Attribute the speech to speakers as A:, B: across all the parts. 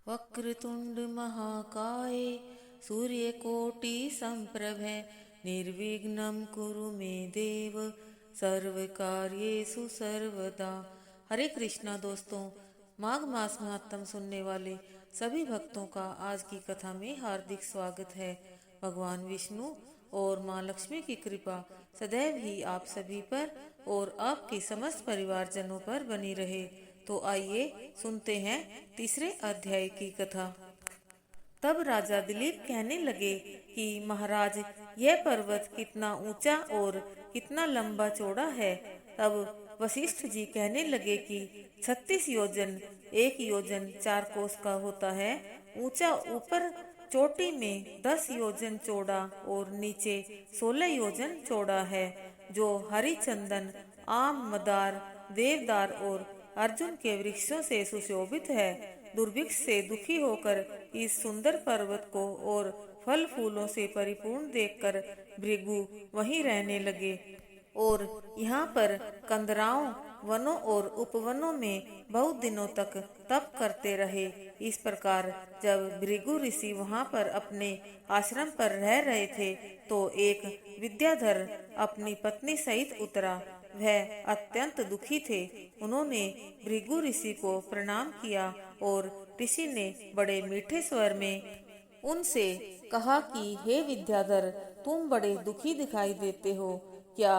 A: वक्रतुंड महाकाय सूर्यकोटि संप्रभ निर्विघ्नं कुरु मे देव सर्वकार्येषु सर्वदा। हरे कृष्णा दोस्तों, माघ मास महात्म सुनने वाले सभी भक्तों का आज की कथा में हार्दिक स्वागत है। भगवान विष्णु और माँ लक्ष्मी की कृपा सदैव ही आप सभी पर और आपके समस्त परिवारजनों पर बनी रहे। तो आइए सुनते हैं तीसरे अध्याय की कथा। तब राजा दिलीप कहने लगे कि महाराज, यह पर्वत कितना ऊंचा और कितना लंबा चौड़ा है। तब वशिष्ठ जी कहने लगे कि 36 योजन 1 योजन 4 कोस का होता है। ऊंचा ऊपर चोटी में 10 योजन चौड़ा और नीचे 16 योजन चौड़ा है, जो हरी चंदन, आम, मदार, देवदार और अर्जुन के वृक्षों से सुशोभित है। दुर्भिक्ष से दुखी होकर इस सुंदर पर्वत को और फल फूलों से परिपूर्ण देखकर भृगु वहीं रहने लगे और यहाँ पर कंदराओं, वनों और उपवनों में बहुत दिनों तक तप करते रहे। इस प्रकार जब भृगु ऋषि वहाँ पर अपने आश्रम पर रह रहे थे तो एक विद्याधर अपनी पत्नी सहित उतरा। वह अत्यंत दुखी थे। उन्होंने भृगु ऋषि को प्रणाम किया और ऋषि ने बड़े मीठे स्वर में उनसे कहा कि हे विद्याधर, तुम बड़े दुखी दिखाई देते हो, क्या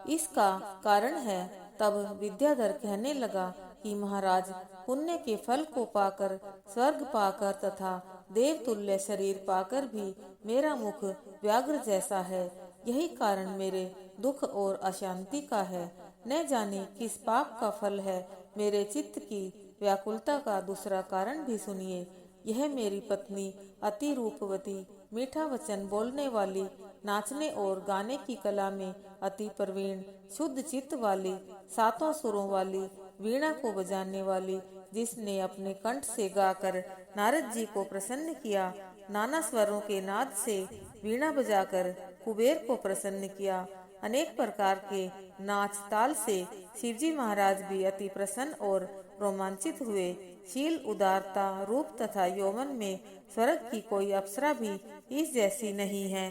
A: इसका कारण है? तब विद्याधर कहने लगा कि महाराज, पुण्य के फल को पाकर, स्वर्ग पाकर तथा देवतुल्य शरीर पाकर भी मेरा मुख व्याघ्र जैसा है। यही कारण मेरे दुख और अशांति का है। न जाने किस पाप का फल है। मेरे चित्त की व्याकुलता का दूसरा कारण भी सुनिए। यह मेरी पत्नी अति रूपवती, मीठा वचन बोलने वाली, नाचने और गाने की कला में अति प्रवीण, शुद्ध चित्त वाली, 7 सुरों वाली, वीणा को बजाने वाली, जिसने अपने कंठ से गाकर नारद जी को प्रसन्न किया, नाना स्वरों के नाद से वीणा बजाकर कुबेर को प्रसन्न किया, अनेक प्रकार के नाच ताल से शिवजी महाराज भी अति प्रसन्न और रोमांचित हुए। शील, उदारता, रूप तथा यौवन में स्वर्ग की कोई अप्सरा भी इस जैसी नहीं है।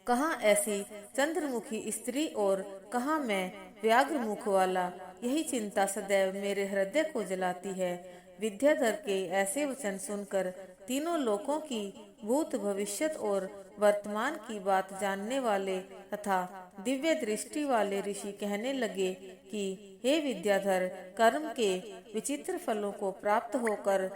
A: कहाँ ऐसी चंद्रमुखी स्त्री और कहाँ मैं व्याघ्र मुख वाला। यही चिंता सदैव मेरे हृदय को जलाती है। विद्याधर के ऐसे वचन सुनकर तीनों लोकों की भूत, भविष्यत और वर्तमान की बात जानने वाले तथा दिव्य दृष्टि वाले ऋषि कहने लगे कि हे विद्याधर, कर्म के विचित्र फलों को प्राप्त होकर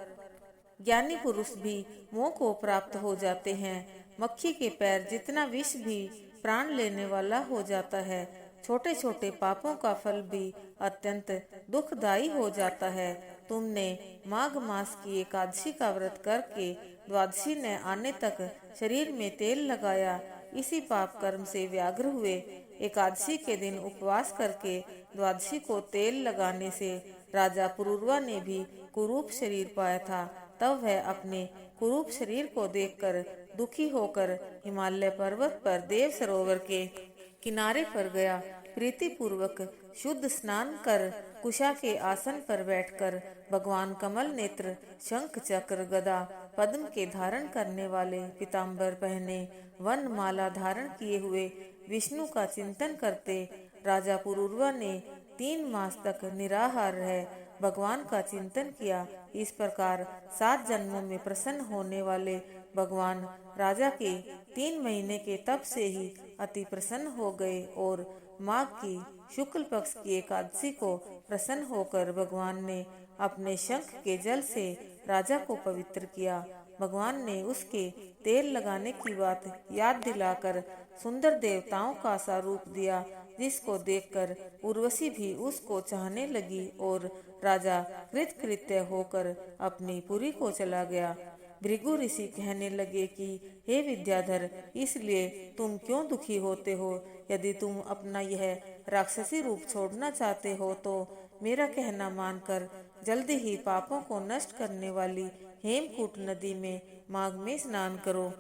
A: ज्ञानी पुरुष भी मोह को प्राप्त हो जाते हैं। मक्खी के पैर जितना विष भी प्राण लेने वाला हो जाता है। छोटे छोटे पापों का फल भी अत्यंत दुखदायी हो जाता है। तुमने माघ मास की एकादशी का व्रत करके द्वादशी न आने तक शरीर में तेल लगाया, इसी पाप कर्म से व्याघ्र हुए। एकादशी के दिन उपवास करके द्वादशी को तेल लगाने से राजा पुरूरवा ने भी कुरूप शरीर पाया था। तब वह अपने कुरूप शरीर को देखकर दुखी होकर हिमालय पर्वत पर देव सरोवर के किनारे पर गया। प्रीति पूर्वक शुद्ध स्नान कर कुशा के आसन पर बैठकर भगवान कमल नेत्र, शंख, चक्र, गदा, पद्म के धारण करने वाले, पीताम्बर पहने, वन माला धारण किए हुए विष्णु का चिंतन करते राजा पुरूरवा ने 3 मास तक निराहार रह भगवान का चिंतन किया। इस प्रकार 7 जन्मों में प्रसन्न होने वाले भगवान राजा के 3 महीने के तप से ही अति प्रसन्न हो गए और माघ की शुक्ल पक्ष की एकादशी को प्रसन्न होकर भगवान ने अपने शंख के जल से राजा को पवित्र किया। भगवान ने उसके तेल लगाने की बात याद दिलाकर सुंदर देवताओं का सा रूप दिया, जिसको देखकर उर्वशी भी उसको चाहने लगी और राजा कृतकृत्य होकर अपनी पुरी को चला गया। भृगु ऋषि कहने लगे कि हे विद्याधर, इसलिए तुम क्यों दुखी होते हो? यदि तुम अपना यह राक्षसी रूप छोड़ना चाहते हो तो मेरा कहना मानकर जल्दी ही पापों को नष्ट करने वाली हेमकूट नदी में माघ में स्नान करो,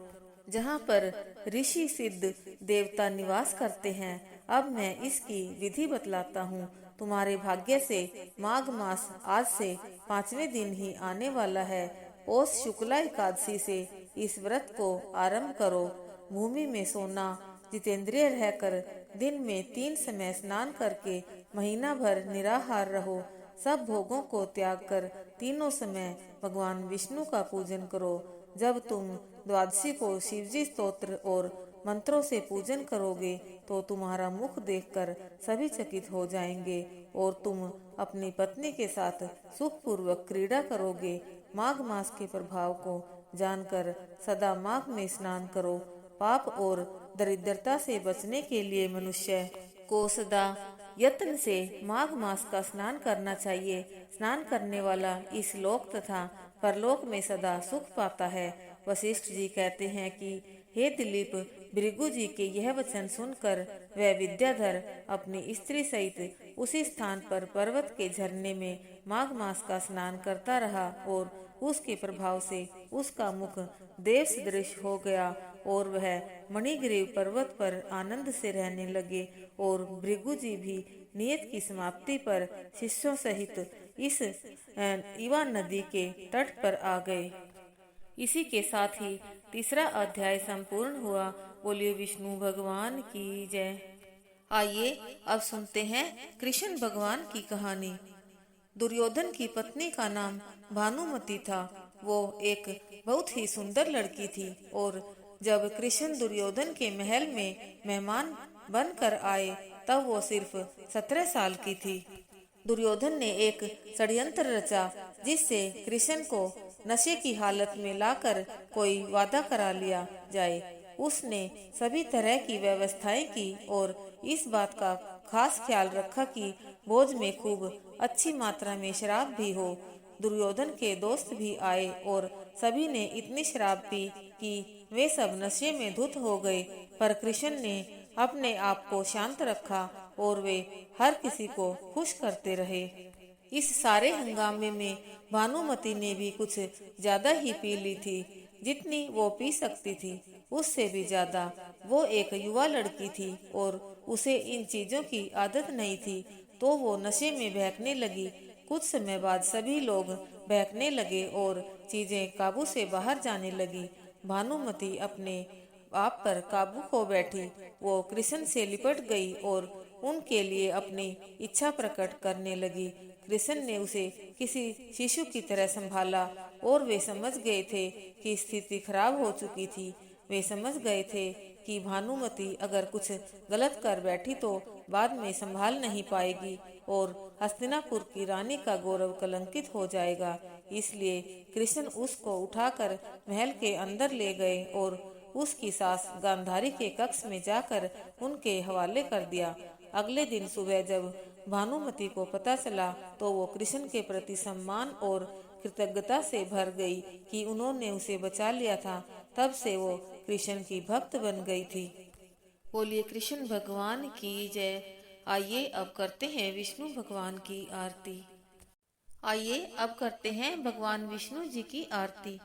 A: जहाँ पर ऋषि सिद्ध देवता निवास करते हैं। अब मैं इसकी विधि बतलाता हूँ। तुम्हारे भाग्य से माघ मास आज से 5वें दिन ही आने वाला है। पौष शुक्ला एकादशी से इस व्रत को आरंभ करो। भूमि में सोना, जितेंद्रिय रहकर दिन में 3 समय स्नान करके महीना भर निराहार रहो। सब भोगों को त्याग कर तीनों समय भगवान विष्णु का पूजन करो। जब तुम द्वादशी को शिवजी स्तोत्र और मंत्रों से पूजन करोगे तो तुम्हारा मुख देखकर सभी चकित हो जाएंगे और तुम अपनी पत्नी के साथ सुखपूर्वक क्रीड़ा करोगे। माघ मास के प्रभाव को जानकर सदा माघ में स्नान करो। पाप और दरिद्रता से बचने के लिए मनुष्य को सदा यत्न से माघ मास का स्नान करना चाहिए। स्नान करने वाला इस लोक तथा परलोक में सदा सुख पाता है। वशिष्ठ जी कहते हैं कि हे दिलीप, भृगु जी के यह वचन सुनकर वह विद्याधर अपनी स्त्री सहित उसी स्थान पर पर्वत के झरने में माघ मास का स्नान करता रहा और उसके प्रभाव से उसका मुख देव सदृश हो गया और वह मणिग्रीव पर्वत पर आनंद से रहने लगे। और भृगु जी भी नियत की समाप्ति पर शिष्यों सहित इस इवा नदी के तट पर आ गए। इसी के साथ ही तीसरा अध्याय संपूर्ण हुआ। बोलिए विष्णु भगवान की जय। आइए अब सुनते हैं कृष्ण भगवान की कहानी। दुर्योधन की पत्नी का नाम भानुमति था। वो एक बहुत ही सुंदर लड़की थी और जब कृष्ण दुर्योधन के महल में मेहमान बनकर आए तब वो सिर्फ 17 साल की थी। दुर्योधन ने एक षड्यंत्र रचा जिससे कृष्ण को नशे की हालत में लाकर कोई वादा करा लिया जाए। उसने सभी तरह की व्यवस्थाएं की और इस बात का खास ख्याल रखा कि भोज में खूब अच्छी मात्रा में शराब भी हो। दुर्योधन के दोस्त भी आए और सभी ने इतनी शराब पी कि वे सब नशे में धुत हो गए, पर कृष्ण ने अपने आप को शांत रखा और वे हर किसी को खुश करते रहे। इस सारे हंगामे में भानुमति ने भी कुछ ज्यादा ही पी ली थी। जितनी वो पी सकती थी उससे भी ज्यादा। वो एक युवा लड़की थी और उसे इन चीजों की आदत नहीं थी, तो वो नशे में बहकने लगी। कुछ समय बाद सभी लोग बहकने लगे और चीजें काबू से बाहर जाने लगी। भानुमति अपने आप पर काबू खो बैठी। वो कृष्ण से लिपट गई और उनके लिए अपनी इच्छा प्रकट करने लगी। कृष्ण ने उसे किसी शिशु की तरह संभाला और वे समझ गए थे कि स्थिति खराब हो चुकी थी। वे समझ गए थे कि भानुमति अगर कुछ गलत कर बैठी तो बाद में संभाल नहीं पाएगी और हस्तिनापुर की रानी का गौरव कलंकित हो जाएगा। इसलिए कृष्ण उसको उठाकर महल के अंदर ले गए और उसकी सास गांधारी के कक्ष में जाकर उनके हवाले कर दिया। अगले दिन सुबह जब भानुमति को पता चला तो वो कृष्ण के प्रति सम्मान और कृतज्ञता से भर गई कि उन्होंने उसे बचा लिया था। तब से वो कृष्ण की भक्त बन गई थी। बोलिए कृष्ण भगवान की जय। आइए अब करते हैं विष्णु भगवान की आरती। आइए अब करते हैं भगवान विष्णु जी की आरती।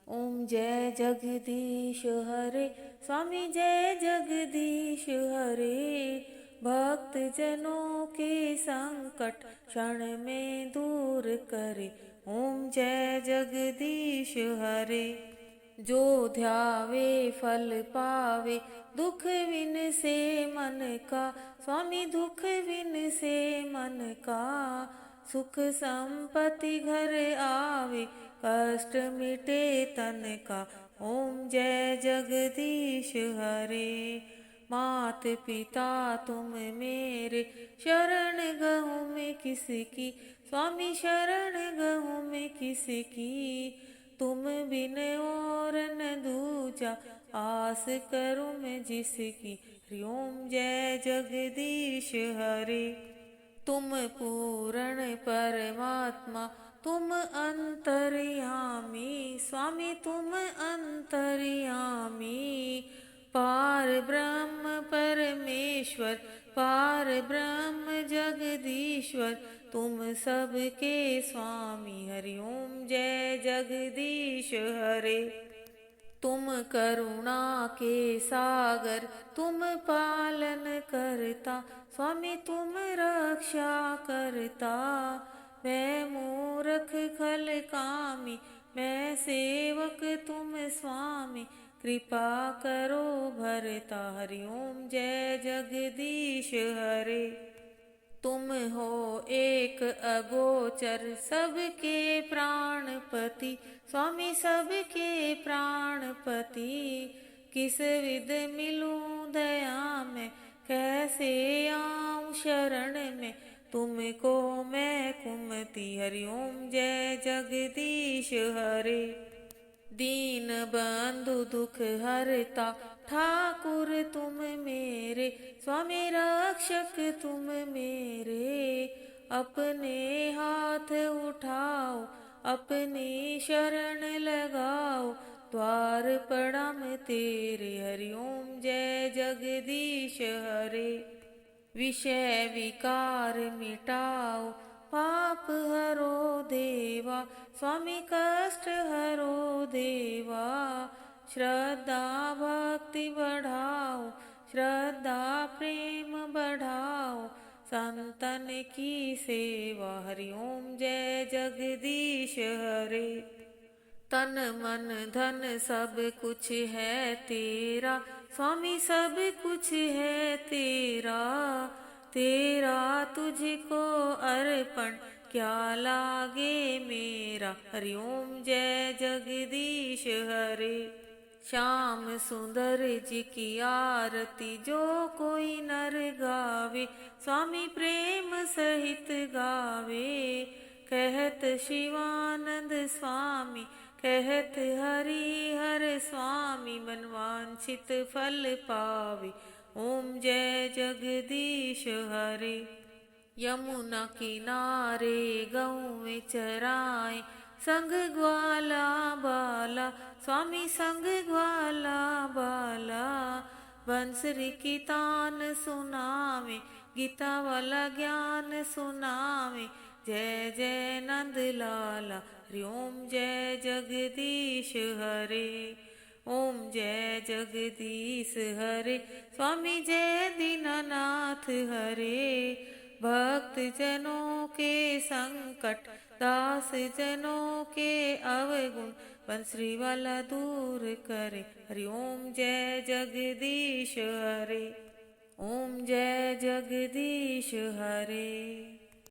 A: ओम जय जगदीश हरे, स्वामी जय जगदीश हरे। भक्त जनों के संकट क्षण में दूर करे। ओम जय जगदीश हरे। जो ध्यावे फल पावे, दुख विन से मन का। स्वामी दुख विन से मन का। सुख संपत्ति घर आवे, कष्ट मिटे तन का। ओम जय जगदीश हरे। मात पिता तुम मेरे, शरण गहूँ में किसकी। स्वामी शरण गहूँ में किसकी। तुम बिन और न दूजा, आस करूँ मैं जिसकी। हरि ओम जय जगदीश हरे। तुम पूर्ण परमात्मा, तुम अंतर्यामी। स्वामी तुम अंतर्यामी। पार ब्रह्म परमेश्वर, पार ब्रह्म जगदीश्वर। तुम सबके स्वामी। हरि ओम जय जगदीश हरे। तुम करुणा के सागर, तुम पालन करता। स्वामी तुम रक्षा करता। मैं मूर्ख खल कामी, मैं सेवक तुम स्वामी कृपा करो भरता। हरि ओम जय जगदीश हरे। तुम हो एक अगोचर सबके प्राणपति, स्वामी सबके प्राणपति। किस विध मिलूं दया में, कैसे आऊं शरण में, तुमको मैं कुमति। हरि ओम जय जगदीश हरे। दीन बंधु दुख हरता ठाकुर तुम मेरे, स्वामी रक्षक तुम मेरे। अपने हाथ उठाओ अपनी शरण लगाओ, द्वार प्रणाम तेरे। हरि ओम जय जगदीश हरे। विषय विकार मिटाओ पाप हरो देवा, स्वामी कष्ट हरो देवा। श्रद्धा भक्ति बढ़ाओ श्रद्धा प्रेम बढ़ाओ, संतन की सेवा। हरि ओम जय जगदीश हरे। तन मन धन सब कुछ है तेरा, स्वामी सब कुछ है तेरा। तेरा तुझको अर्पण क्या लागे मेरा। हरि ओम जय जगदीश हरे। श्याम सुंदर जी की आरती जो कोई नर गावे, स्वामी प्रेम सहित गावे। कहत शिवानंद स्वामी कहत हरि हर स्वामी, मनवांछित फल पावे। ओम जय जगदीश हरे। यमुना किनारे गौएं चराए, संग ग्वाला बाला, स्वामी संग ग्वाला बाला। बंसरी की तान सुनावे, गीता वाला ज्ञान सुनावे। जय जय नंद लाला। हरि ओम जय जगदीश हरे। ओम जय जगदीश हरे। स्वामी जय दीनानाथ हरे। भक्त जनों के संकट दास जनों के अवगुण, बंसरी वाला दूर करे। हरि ओम जय जगदीश हरे। ओम जय जगदीश हरे।